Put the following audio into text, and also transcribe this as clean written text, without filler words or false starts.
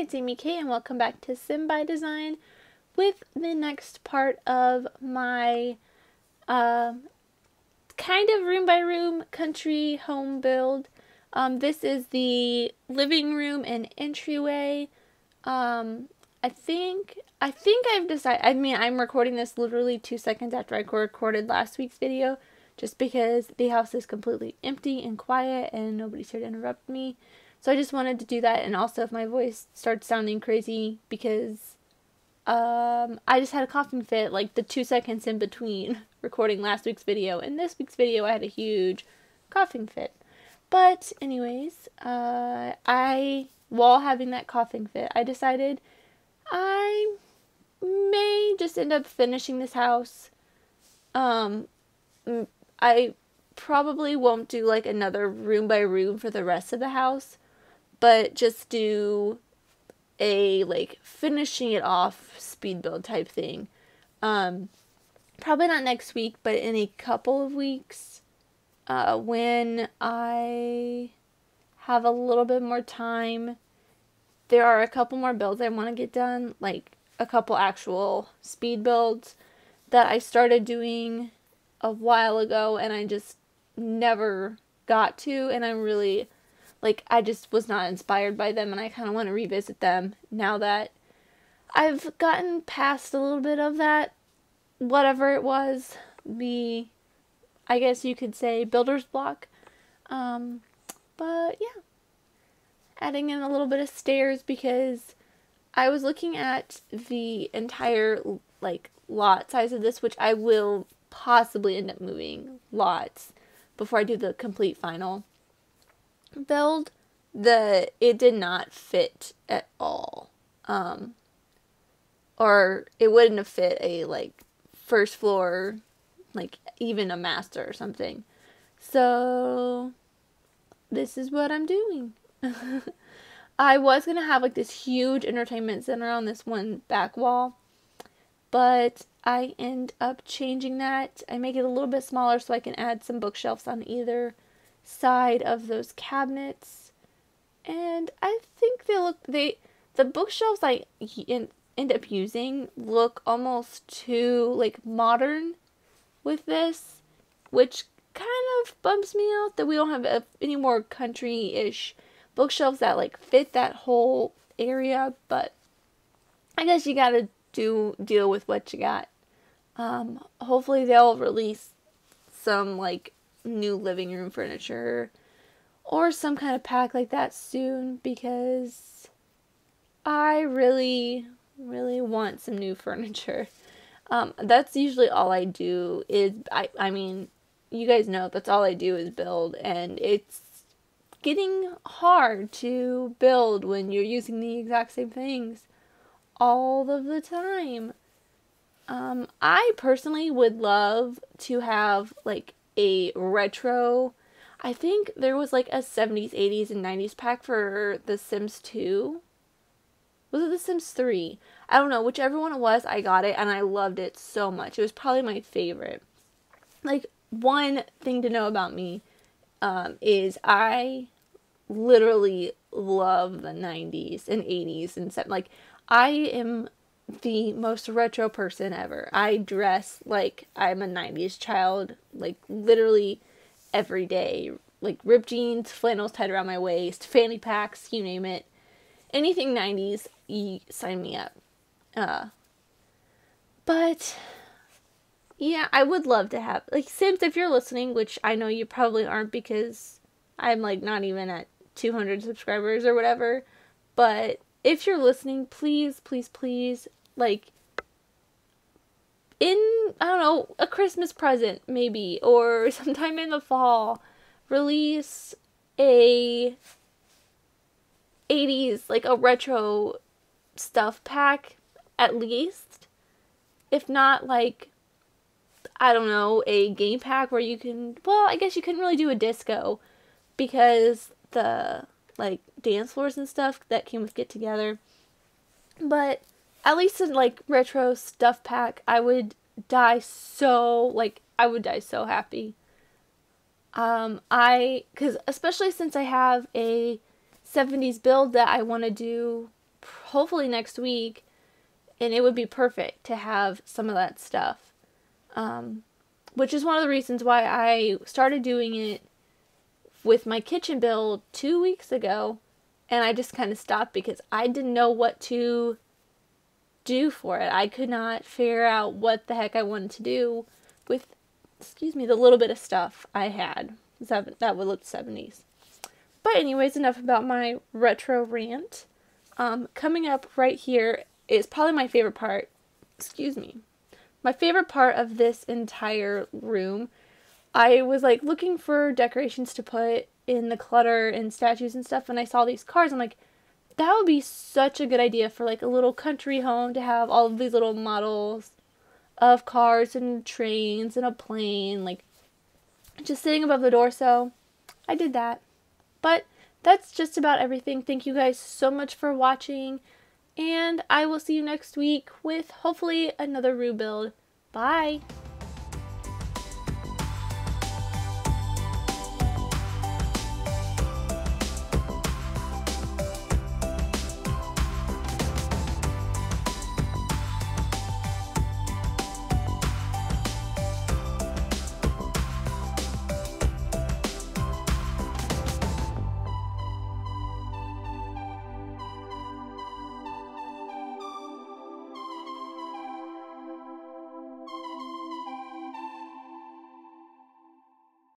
it's Amy K and welcome back to Sim by Design with the next part of my kind of room by room country home build. This is the living room and entryway. I think I've decided, I'm recording this literally 2 seconds after I recorded last week's video just because the house is completely empty and quiet and nobody's here to interrupt me. So I just wanted to do that, and also if my voice starts sounding crazy because I just had a coughing fit like the 2 seconds in between recording last week's video and this week's video. I had a huge coughing fit. But anyways, while having that coughing fit, I decided I may just end up finishing this house. I probably won't do like another room by room for the rest of the house, but just do a like finishing it off speed build type thing. Probably not next week, but in a couple of weeks, when I have a little bit more time. There are a couple more builds I want to get done, like a couple actual speed builds that I started doing a while ago and I just never got to, and I'm really I just was not inspired by them, and I kind of want to revisit them now that I've gotten past a little bit of that, whatever it was, I guess you could say builder's block. But yeah, adding in a little bit of stairs because I was looking at the entire lot size of this, which I will possibly end up moving lots before I do the complete final build. It did not fit at all, or it wouldn't have fit a first floor, even a master or something. So this is what I'm doing. I was gonna have this huge entertainment center on this one back wall, but I end up changing that. I make it a little bit smaller so I can add some bookshelves on either side of those cabinets, and I think the bookshelves I end up using look almost too modern with this, which kind of bumps me out that we don't have any more country-ish bookshelves that fit that whole area. But I guess you gotta deal with what you got. Hopefully they'll release some new living room furniture or some kind of pack like that soon, because I really want some new furniture. That's usually all I do is, I mean, you guys know that's all I do is build, and it's getting hard to build when you're using the exact same things all of the time. I personally would love to have a retro. I think there was a 70s, 80s, and 90s pack for The Sims 2. Was it The Sims 3? I don't know. Whichever one it was, I got it and I loved it so much. It was probably my favorite. One thing to know about me is I literally love the 90s and 80s and stuff. I am the most retro person ever. I dress like I'm a 90s child, literally every day. Ripped jeans, flannels tied around my waist, fanny packs, you name it. Anything 90s, sign me up. But yeah, I would love to have, Sims, if you're listening, which I know you probably aren't because I'm not even at 200 subscribers or whatever, but if you're listening, please, please, please, in, I don't know, a Christmas present maybe, or sometime in the fall, release a 80s, a retro stuff pack, at least. If not, I don't know, a game pack where you can, well, I guess you couldn't really do a disco because the dance floors and stuff that came with Get Together, but at least in retro stuff pack, I would die so happy. Because especially since I have a 70s build that I want to do hopefully next week, and it would be perfect to have some of that stuff. Which is one of the reasons why I started doing it with my kitchen build 2 weeks ago, and I just kind of stopped because I didn't know what to do for it. I could not figure out what the heck I wanted to do with, the little bit of stuff I had. That would look 70s. But anyways, enough about my retro rant. Coming up right here is probably my favorite part. My favorite part of this entire room. I was like looking for decorations to put in the clutter and statues and stuff, and I saw these cars. I'm like, that would be such a good idea for like a little country home to have all of these little models of cars and trains and a plane, like just sitting above the door. So I did that. But that's just about everything. Thank you guys so much for watching, and I will see you next week with hopefully another Rue build. Bye!